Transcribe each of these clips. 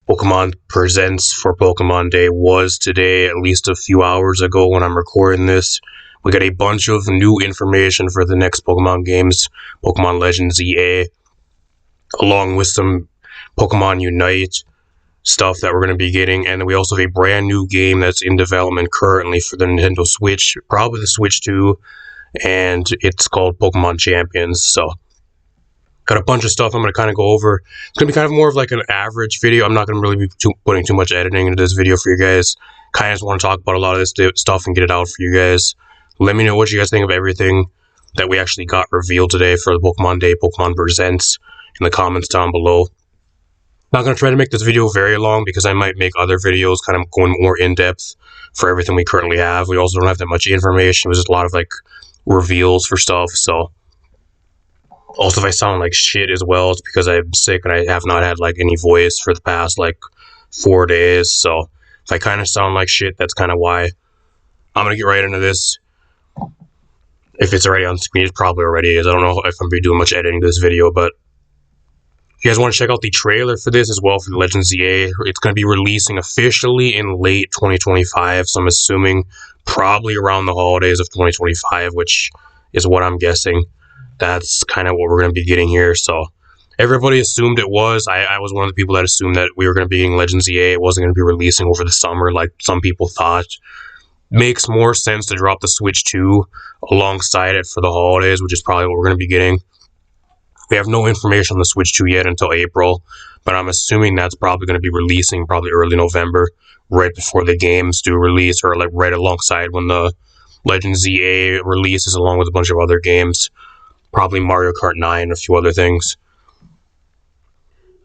Pokemon Presents for Pokemon Day was today, at least a few hours ago when I'm recording this. We got a bunch of new information for the next Pokemon games, Pokemon Legends EA, along with some Pokemon Unite stuff that we're going to be getting, and we also have a brand new game that's in development currently for the Nintendo Switch, probably the Switch 2, and it's called Pokemon Champions. So got a bunch of stuff I'm going to kind of go over. It's going to be kind of more of like an average video. I'm not going to really be putting too much editing into this video for you guys. Kind of just want to talk about a lot of this stuff and get it out for you guys. Let me know what you guys think of everything that we actually got revealed today for the Pokemon Day, Pokemon Presents, in the comments down below. Not going to try to make this video very long because I might make other videos kind of going more in-depth for everything we currently have. We also don't have that much information. It was just a lot of like reveals for stuff. So also if I sound like shit as well, it's because I'm sick and I have not had like any voice for the past like 4 days. So if I kind of sound like shit, that's kind of why. I'm going to get right into this. If it's already on screen, it probably already is. I don't know if I'm going to be doing much editing to this video, but if you guys want to check out the trailer for this as well for the Legends EA, it's going to be releasing officially in late 2025, so I'm assuming probably around the holidays of 2025, which is what I'm guessing. That's kind of what we're going to be getting here, so everybody assumed it was. I was one of the people that assumed that we were going to be getting Legends EA. It wasn't going to be releasing over the summer like some people thought. Makes more sense to drop the Switch 2 alongside it for the holidays, which is probably what we're going to be getting. We have no information on the Switch 2 yet until April, but I'm assuming that's probably going to be releasing probably early November, right before the games do release, or like right alongside when the Legends EA releases, along with a bunch of other games, probably Mario Kart 9 and a few other things.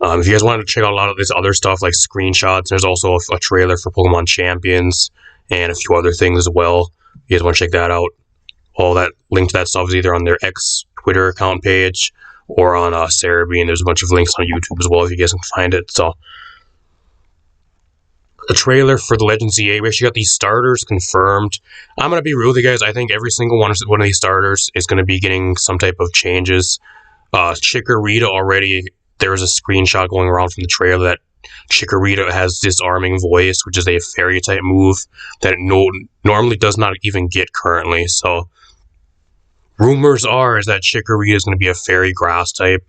If you guys wanted to check out a lot of this other stuff, like screenshots, there's also a trailer for Pokemon Champions and a few other things as well. If you guys want to check that out, all that link to that stuff is either on their X Twitter account page or on Cerebi, and there's a bunch of links on YouTube as well if you guys can find it. So the trailer for the Legends EA, we actually got these starters confirmed. I'm going to be real with you guys. I think every single one of these starters is going to be getting some type of changes. Chikorita already, there's a screenshot going around from the trailer that Chikorita has Disarming Voice, which is a fairy type move that it normally does not even get currently. So rumors are is that Chikorita is going to be a fairy grass type,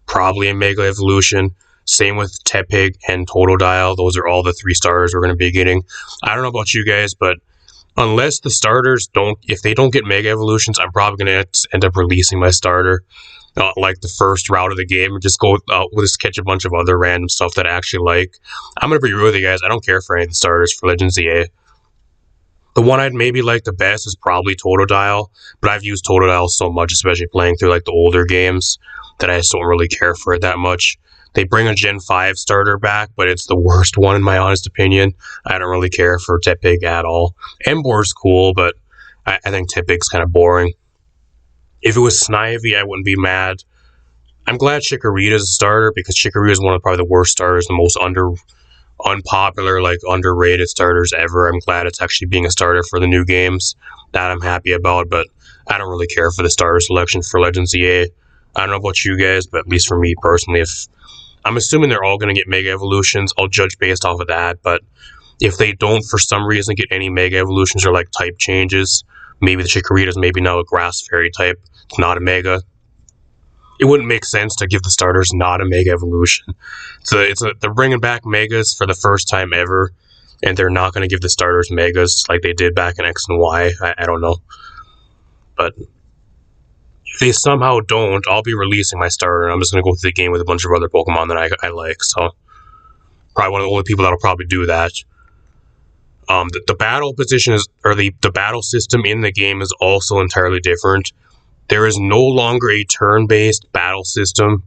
probably a Mega Evolution. Same with Tepig and Totodile. Those are all the 3 starters we're going to be getting. I don't know about you guys, but unless the starters if they don't get Mega Evolutions, I'm probably going to end up releasing my starter like the first route of the game and just go we'll just catch a bunch of other random stuff that I actually like. I'm going to be real with you guys. I don't care for any of the starters for Legends EA. The one I'd maybe like the best is probably Totodile, but I've used Totodile so much, especially playing through like the older games, that I just don't really care for it that much. They bring a Gen 5 starter back, but it's the worst one in my honest opinion. I don't really care for Tepig at all. Emboar's cool, but I think Tepig's kind of boring. If it was Snivy, I wouldn't be mad. I'm glad Chikorita's a starter because Chikorita is one of probably the worst starters, the most unpopular, like underrated starters ever. I'm glad it's actually being a starter for the new games. That I'm happy about, but I don't really care for the starter selection for Legends EA. I don't know about you guys, but at least for me personally, if I'm assuming they're all going to get Mega Evolutions, I'll judge based off of that. But if they don't for some reason get any Mega Evolutions or like type changes, maybe the Chikorita's maybe now a grass fairy type, it's not a Mega. It wouldn't make sense to give the starters not a Mega Evolution. So they're bringing back Megas for the first time ever, and they're not going to give the starters Megas like they did back in X and Y. I don't know. But if they somehow don't, I'll be releasing my starter, and I'm just going to go through the game with a bunch of other Pokemon that I like. So probably one of the only people that'll probably do that. The battle position is, or the battle system in the game is also entirely different. There is no longer a turn-based battle system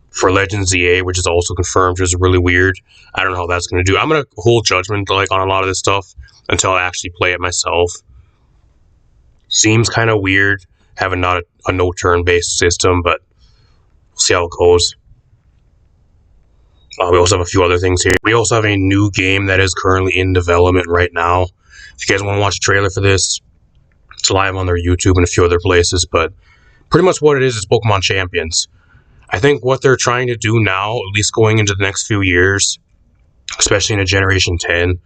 for Legends EA, which is also confirmed, which is really weird. I don't know how that's going to do. I'm going to hold judgment like on a lot of this stuff until I actually play it myself. Seems kind of weird having not a no turn-based system, but we'll see how it goes. We also have a few other things here. We also have a new game that is currently in development right now. If you guys want to watch a trailer for this, it's live on their YouTube and a few other places, but pretty much what it is Pokemon Champions. I think what they're trying to do now, at least going into the next few years, especially in a Generation 10,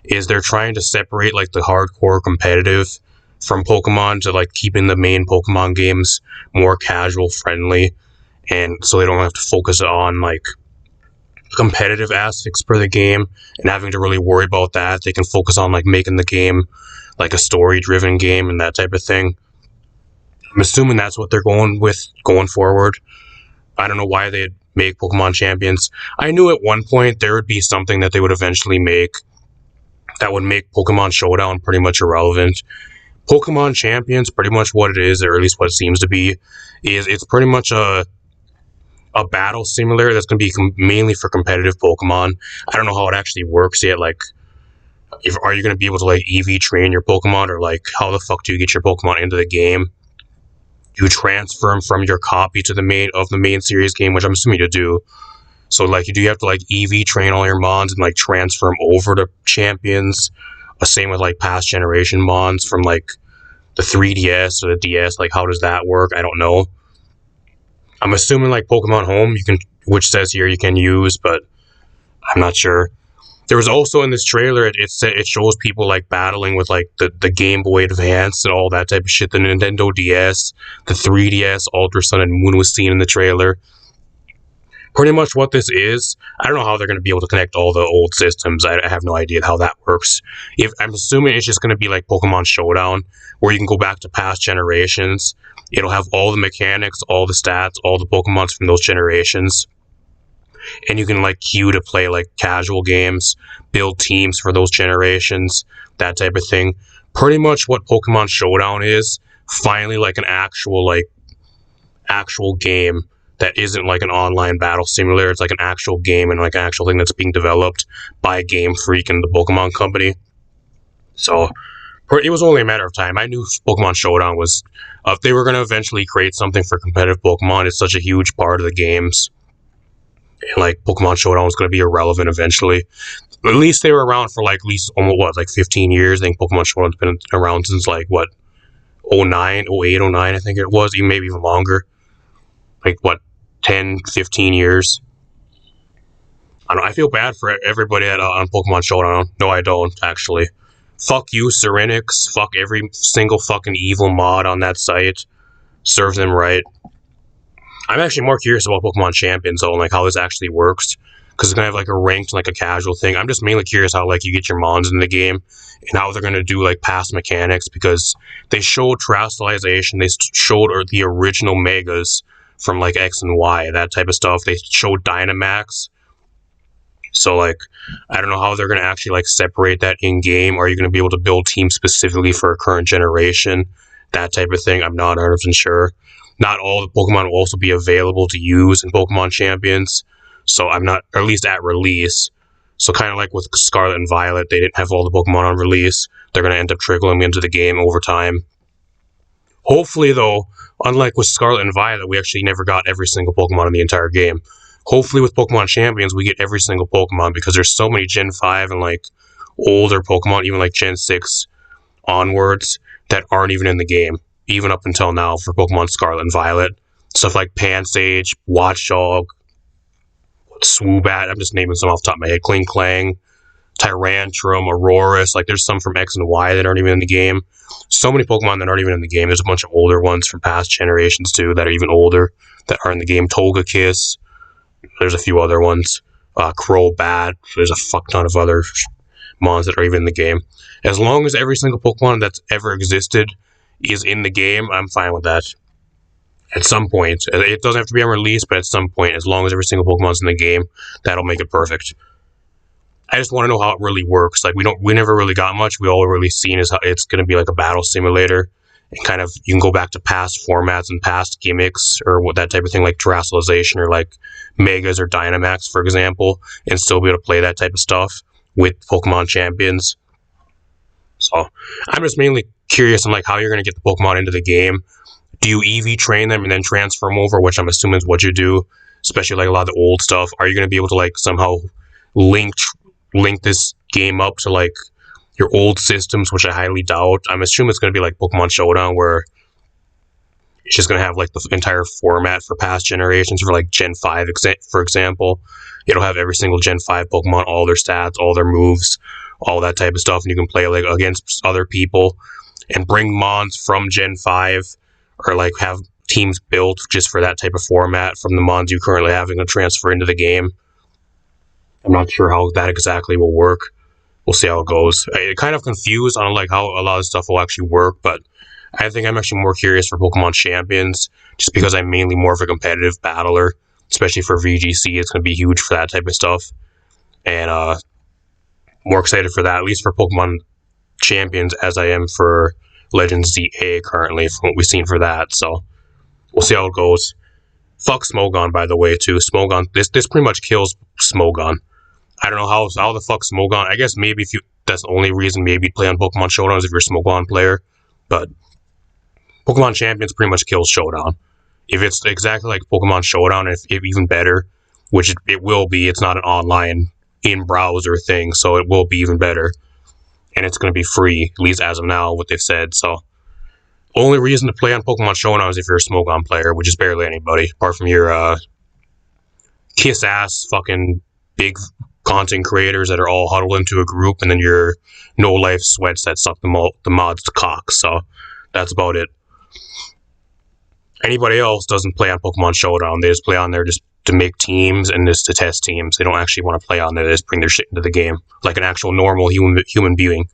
is they're trying to separate like the hardcore competitive from Pokemon to like keeping the main Pokemon games more casual friendly, and so they don't have to focus on like competitive aspects for the game and having to really worry about that. They can focus on like making the game like a story driven game and that type of thing. I'm assuming that's what they're going with going forward. I don't know why they'd make Pokemon Champions. I knew at one point there would be something that they would eventually make that would make Pokemon Showdown pretty much irrelevant. Pokemon Champions, pretty much what it is, or at least what it seems to be, is it's pretty much a battle simulator that's going to be mainly for competitive Pokemon. I don't know how it actually works yet. Like, are you going to be able to like EV train your Pokemon, or like how the fuck do you get your Pokemon into the game? You transfer them from your copy to the main series game, which I'm assuming you do. So like, do you have to like EV train all your Mons and like transfer them over to Champions? Same with like past generation Mons from like the 3DS or the DS. Like, how does that work? I don't know. I'm assuming like Pokemon Home, you can, which says here you can use, but I'm not sure. There was also in this trailer, it shows people like battling with like the Game Boy Advance and all that type of shit. The Nintendo DS, the 3DS, Ultra Sun and Moon was seen in the trailer. Pretty much what this is, I don't know how they're going to be able to connect all the old systems. I have no idea how that works. I'm assuming it's just going to be like Pokemon Showdown, where you can go back to past generations. It'll have all the mechanics, all the stats, all the Pokemons from those generations. And you can like queue to play like casual games, build teams for those generations, that type of thing. Pretty much what Pokemon Showdown is, finally like an actual game that isn't like an online battle simulator. It's like an actual game and like an actual thing that's being developed by Game Freak and the Pokemon Company. So it was only a matter of time. I knew Pokemon Showdown was, if they were going to eventually create something for competitive Pokemon, it's such a huge part of the games. And like Pokemon Showdown was going to be irrelevant eventually. At least they were around for like at least almost what, like 15 years. I think Pokemon Showdown's been around since like what, 09, 08, 09, I think it was, even maybe even longer. Like what, 10, 15 years. I don't know, I feel bad for everybody on Pokemon Showdown. No, I don't, actually. Fuck you, Serenix. Fuck every single fucking evil mod on that site. Serve them right. I'm actually more curious about Pokemon Champions, though, and like how this actually works. Because it's going to have like a ranked, like a casual thing. I'm just mainly curious how like you get your Mons in the game. And how they're going to do like past mechanics. Because they showed Terastallization. They showed the original Megas from like X and Y, that type of stuff. They showed Dynamax. So like, I don't know how they're going to actually like separate that in game. Are you going to be able to build teams specifically for a current generation? That type of thing. I'm not 100% sure. Not all the Pokemon will also be available to use in Pokemon Champions. So I'm not, or at least at release. So kind of like with Scarlet and Violet, they didn't have all the Pokemon on release. They're going to end up trickling into the game over time. Hopefully, though, unlike with Scarlet and Violet, we actually never got every single Pokemon in the entire game. Hopefully, with Pokemon Champions, we get every single Pokemon, because there's so many Gen 5 and, like, older Pokemon, even, like, Gen 6 onwards, that aren't even in the game, even up until now for Pokemon Scarlet and Violet. Stuff like Pansage, Watchdog, Swoobat, I'm just naming some off the top of my head, Klinklang, Tyrantrum, Aurorus, like, there's some from X and Y that aren't even in the game. So many Pokemon that aren't even in the game. There's a bunch of older ones from past generations, too, that are even older, that are in the game. Togekiss. There's a few other ones. Crobat. There's a fuck ton of other mons that are even in the game. As long as every single Pokemon that's ever existed is in the game, I'm fine with that. At some point. It doesn't have to be on release, but at some point, as long as every single Pokemon's in the game, that'll make it perfect. I just want to know how it really works. Like, we never really got much. We all really seen is how it's going to be like a battle simulator, and kind of you can go back to past formats and past gimmicks or what that type of thing, like Terastallization or like Megas or Dynamax, for example, and still be able to play that type of stuff with Pokemon Champions. So I'm just mainly curious on like how you're going to get the Pokemon into the game. Do you EV train them and then transfer them over, which I'm assuming is what you do, especially like a lot of the old stuff? Are you going to be able to like somehow link this game up to like your old systems, which I highly doubt? I'm assuming it's going to be like Pokemon Showdown, where It's just going to have like the entire format for past generations for like Gen 5, for example. It'll have every single Gen 5 Pokemon, all their stats, all their moves, all that type of stuff. And you can play like against other people and bring Mons from Gen 5 or like have teams built just for that type of format from the Mons you currently having to transfer into the game. I'm not sure how that exactly will work. We'll see how it goes. I'm kind of confused on like how a lot of stuff will actually work, but I think I'm actually more curious for Pokemon Champions just because I'm mainly more of a competitive battler, especially for VGC. It's going to be huge for that type of stuff. And more excited for that, at least for Pokemon Champions, as I am for Legends ZA currently, from what we've seen for that. So we'll see how it goes. Fuck Smogon, by the way, too. Smogon, this pretty much kills Smogon. I don't know how the fuck Smogon. I guess maybe that's the only reason maybe play on Pokemon Showdown is if you're a Smogon player. But Pokemon Champions pretty much kills Showdown. If it's exactly like Pokemon Showdown, if even better, which it will be, it's not an online in-browser thing, so it will be even better. And it's going to be free, at least as of now, what they've said. So, only reason to play on Pokemon Showdown is if you're a Smogon player, which is barely anybody, apart from your kiss-ass fucking big content creators that are all huddled into a group, and then your no-life sweats that suck the mods to cock. So, that's about it. Anybody else doesn't play on Pokemon Showdown. They just play on there just to make teams and just to test teams. They don't actually want to play on there. They just bring their shit into the game like an actual normal human being.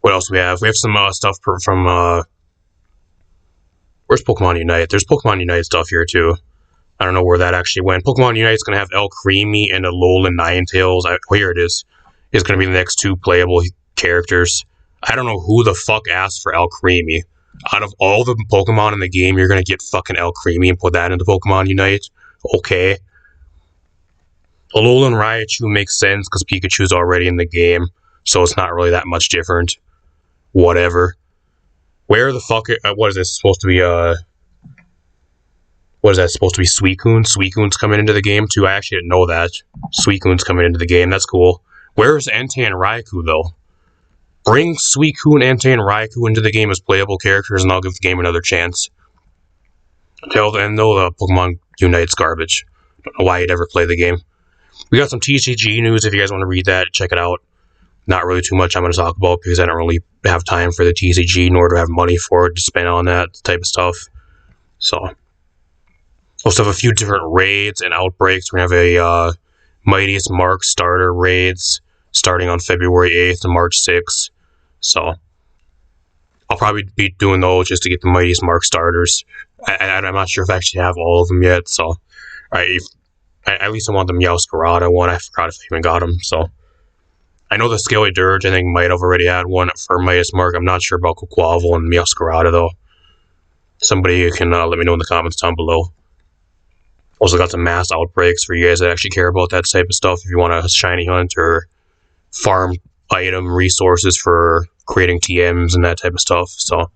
What else do we have? We have some stuff from where's Pokemon Unite? There's Pokemon Unite stuff here too. I don't know where that actually went. Pokemon Unite's going to have Alcremie and Alolan Ninetales. Here it is. It's going to be the next 2 playable characters. I don't know who the fuck asked for Alcremie. Out of all the Pokemon in the game, you're going to get fucking Alcremie and put that into Pokemon Unite? Okay. Alolan Raichu makes sense because Pikachu's already in the game, so it's not really that much different. Whatever. Where the fuck... what is this supposed to be, what is that supposed to be? Suicune? Suicune's coming into the game, too? I actually didn't know that. Suicune's coming into the game. That's cool. Where's Entei and Raikou, though? Bring Suicune, Entei, and Raikou into the game as playable characters, and I'll give the game another chance. Until then, though, the Pokemon Unite's garbage. Don't know why you'd ever play the game. We got some TCG news. If you guys want to read that, check it out. Not really too much I'm going to talk about because I don't really have time for the TCG, nor do I have money for it to spend on that type of stuff. So, also have a few different raids and outbreaks. We're going to have a Mightiest Mark starter raids starting on February 8th to March 6th. So, I'll probably be doing those just to get the Mightiest Mark starters. I'm not sure if I actually have all of them yet, so at least I want the Meowscarada one. I forgot if I even got them, so. I know the Scaly Dirge, I think, might have already had one for Mightiest Mark. I'm not sure about Quaquaval and Meowscarada, though. Somebody can let me know in the comments down below. Also got some mass outbreaks for you guys that actually care about that type of stuff. If you want to shiny hunt or farm item resources for creating TMs and that type of stuff. So,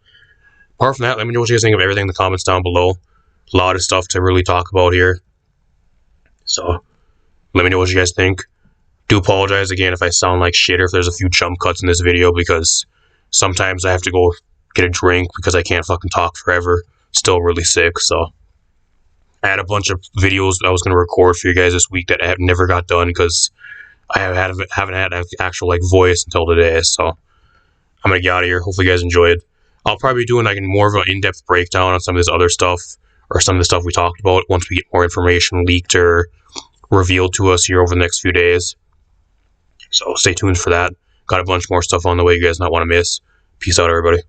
apart from that, let me know what you guys think of everything in the comments down below. A lot of stuff to really talk about here. So, let me know what you guys think. Do apologize again if I sound like shit or if there's a few jump cuts in this video because sometimes I have to go get a drink because I can't fucking talk forever. Still really sick, so. I had a bunch of videos I was going to record for you guys this week that I never got done because I haven't had an actual like voice until today, so I'm going to get out of here. Hopefully you guys enjoyed. I'll probably be doing like more of an in-depth breakdown on some of this other stuff or some of the stuff we talked about once we get more information leaked or revealed to us here over the next few days. So stay tuned for that. Got a bunch more stuff on the way you guys not want to miss. Peace out, everybody.